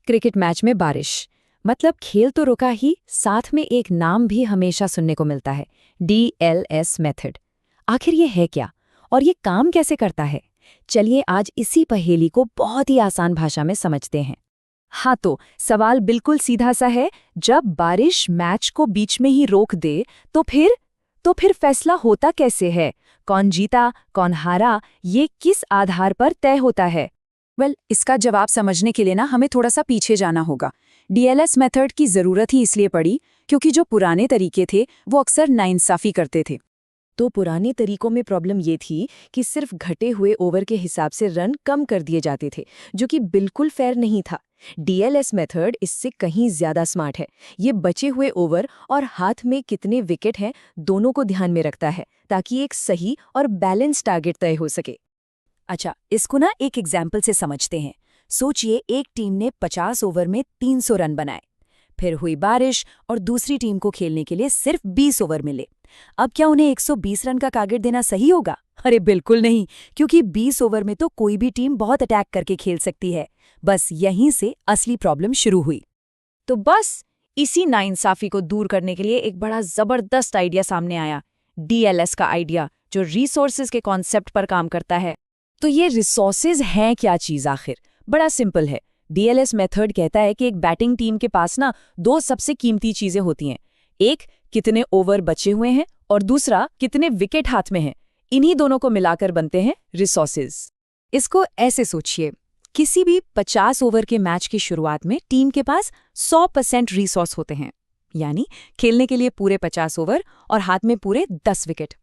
Cricket match में बारिश। मतलब खेल तो रुका ही, साथ में एक नाम भी हमेशा सुनने को मिलता है, DLS मेथड। आखिर ये है क्या और ये काम कैसे करता है? चलिए आज इसी पहेली को बहुत ही आसान भाषा में समझते हैं। हाँ, तो सवाल बिल्कुल सीधा सा है, जब बारिश मैच को बीच में ही रोक दे तो फिर फैसला होता कैसे है? कौन जीता, कौन हारा, ये किस आधार पर तय होता है? इसका जवाब समझने के लिए ना हमें थोड़ा सा पीछे जाना होगा। DLS मेथड की ज़रूरत ही इसलिए पड़ी क्योंकि जो पुराने तरीके थे वो अक्सर नाइंसाफ़ी करते थे। तो पुराने तरीकों में प्रॉब्लम ये थी कि सिर्फ घटे हुए ओवर के हिसाब से रन कम कर दिए जाते थे, जो कि बिल्कुल फेयर नहीं था। DLS मेथड इससे कहीं ज्यादा स्मार्ट है। ये बचे हुए ओवर और हाथ में कितने विकेट हैं दोनों को ध्यान में रखता है, ताकि एक सही और बैलेंस टारगेट तय हो सके। अच्छा, इसको ना एक एग्जाम्पल से समझते हैं। सोचिए एक टीम ने 50 ओवर में 300 रन बनाए, फिर हुई बारिश और दूसरी टीम को खेलने के लिए सिर्फ 20 ओवर मिले। अब क्या उन्हें 120 रन का टारगेट देना सही होगा? अरे बिल्कुल नहीं, क्योंकि 20 ओवर में तो कोई भी टीम बहुत अटैक करके खेल सकती है। बस यहीं से असली प्रॉब्लम शुरू हुई। तो बस इसी नाइंसाफी को दूर करने के लिए एक बड़ा जबरदस्त आइडिया सामने आया, DLS का आइडिया, जो रिसोर्सेज के कॉन्सेप्ट पर काम करता है। तो ये रिसोर्सेज हैं क्या चीज़ आखिर? बड़ा सिंपल है। DLS मेथड कहता है कि एक बैटिंग टीम के पास ना दो सबसे कीमती चीजें होती हैं। एक, कितने ओवर बचे हुए हैं, और दूसरा, कितने विकेट हाथ में हैं। इन्हीं दोनों को मिलाकर बनते हैं रिसोर्सेज। इसको ऐसे सोचिए, किसी भी 50 ओवर के मैच की शुरुआत में टीम के पास 100% रिसोर्स होते हैं, यानी खेलने के लिए पूरे 50 ओवर और हाथ में पूरे 10 विकेट।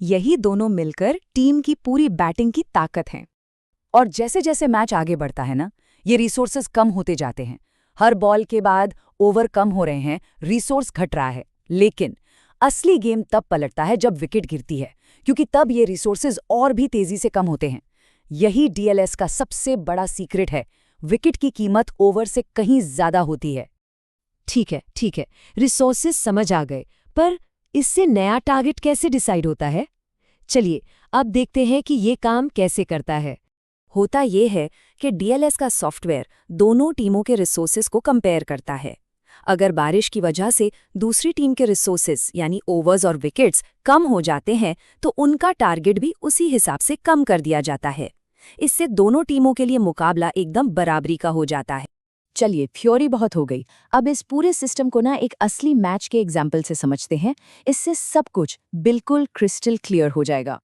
यही दोनों मिलकर टीम की पूरी बैटिंग की ताकत है। और जैसे जैसे मैच आगे बढ़ता है ना, ये रिसोर्सेज कम होते जाते हैं। हर बॉल के बाद ओवर कम हो रहे हैं, रिसोर्स घट रहा है। लेकिन असली गेम तब पलटता है जब विकेट गिरती है, क्योंकि तब ये रिसोर्सेज और भी तेजी से कम होते हैं। यही DLS का सबसे बड़ा सीक्रेट है। विकेट की कीमत ओवर से कहीं ज्यादा होती है। ठीक है, रिसोर्सेज समझ आ गए, पर इससे नया टारगेट कैसे डिसाइड होता है? चलिए अब देखते हैं कि ये काम कैसे करता है। होता ये है कि DLS का सॉफ्टवेयर दोनों टीमों के रिसोर्सेज को कंपेयर करता है। अगर बारिश की वजह से दूसरी टीम के रिसोर्सेज यानी ओवर्स और विकेट्स कम हो जाते हैं, तो उनका टारगेट भी उसी हिसाब से कम कर दिया जाता है। इससे दोनों टीमों के लिए मुकाबला एकदम बराबरी का हो जाता है। चलिए, थ्योरी बहुत हो गई। अब इस पूरे सिस्टम को ना एक असली मैच के एग्जाम्पल से समझते हैं। इससे सब कुछ बिल्कुल क्रिस्टल क्लियर हो जाएगा।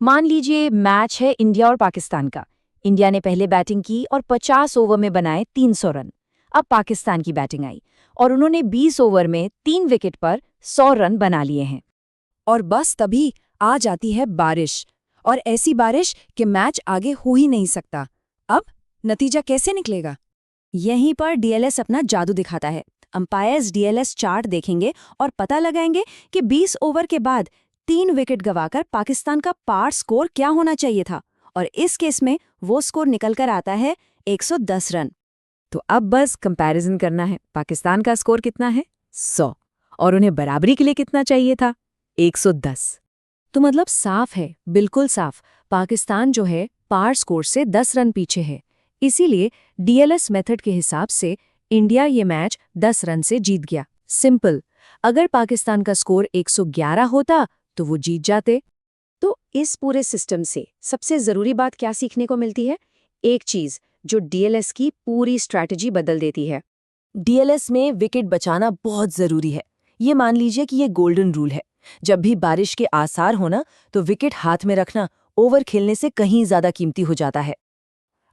मान लीजिए मैच है इंडिया और पाकिस्तान का। इंडिया ने पहले बैटिंग की और 50 ओवर में बनाए 300 रन। अब पाकिस्तान की बैटिंग आई और उन्होंने 20 ओवर में 3 विकेट पर 100 रन बना लिए हैं। और बस तभी आ जाती है बारिश, और ऐसी बारिश कि मैच आगे हो ही नहीं सकता। अब नतीजा कैसे निकलेगा? यहीं पर DLS अपना जादू दिखाता है। अंपायर्स DLS चार्ट देखेंगे और पता लगाएंगे कि 20 ओवर के बाद 3 विकेट गंवाकर पाकिस्तान का पार स्कोर क्या होना चाहिए था, और इस केस में वो स्कोर निकलकर आता है 110 रन। तो अब बस कंपैरिजन करना है। पाकिस्तान का स्कोर कितना है? 100, और उन्हें बराबरी के लिए कितना चाहिए था? 110। तो मतलब साफ है, बिल्कुल साफ, पाकिस्तान जो है पार स्कोर से 10 रन पीछे है। इसीलिए DLS मेथड के हिसाब से इंडिया ये मैच 10 रन से जीत गया। सिंपल। अगर पाकिस्तान का स्कोर 111 होता तो वो जीत जाते। तो इस पूरे सिस्टम से सबसे जरूरी बात क्या सीखने को मिलती है? एक चीज जो DLS की पूरी स्ट्रैटेजी बदल देती है। DLS में विकेट बचाना बहुत जरूरी है। ये मान लीजिए कि ये गोल्डन रूल है। जब भी बारिश के आसार होना, तो विकेट हाथ में रखना ओवर खेलने से कहीं ज्यादा कीमती हो जाता है।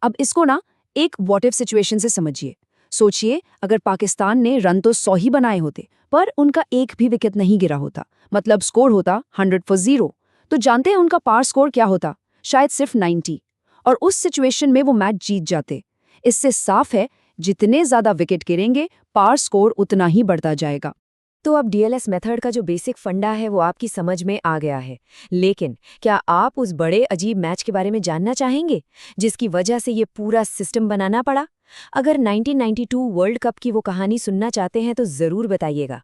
अब इसको ना एक व्हाट इफ सिचुएशन से समझिए। सोचिए अगर पाकिस्तान ने रन तो 100 ही बनाए होते, पर उनका एक भी विकेट नहीं गिरा होता, मतलब स्कोर होता 100 for 0। तो जानते हैं उनका पार स्कोर क्या होता? शायद सिर्फ 90। और उस सिचुएशन में वो मैच जीत जाते। इससे साफ है, जितने ज्यादा विकेट गिरेंगे पार स्कोर उतना ही बढ़ता जाएगा। तो अब DLS मेथड का जो बेसिक फंडा है वो आपकी समझ में आ गया है। लेकिन क्या आप उस बड़े अजीब मैच के बारे में जानना चाहेंगे जिसकी वजह से ये पूरा सिस्टम बनाना पड़ा? अगर 1992 वर्ल्ड कप की वो कहानी सुनना चाहते हैं तो जरूर बताइएगा।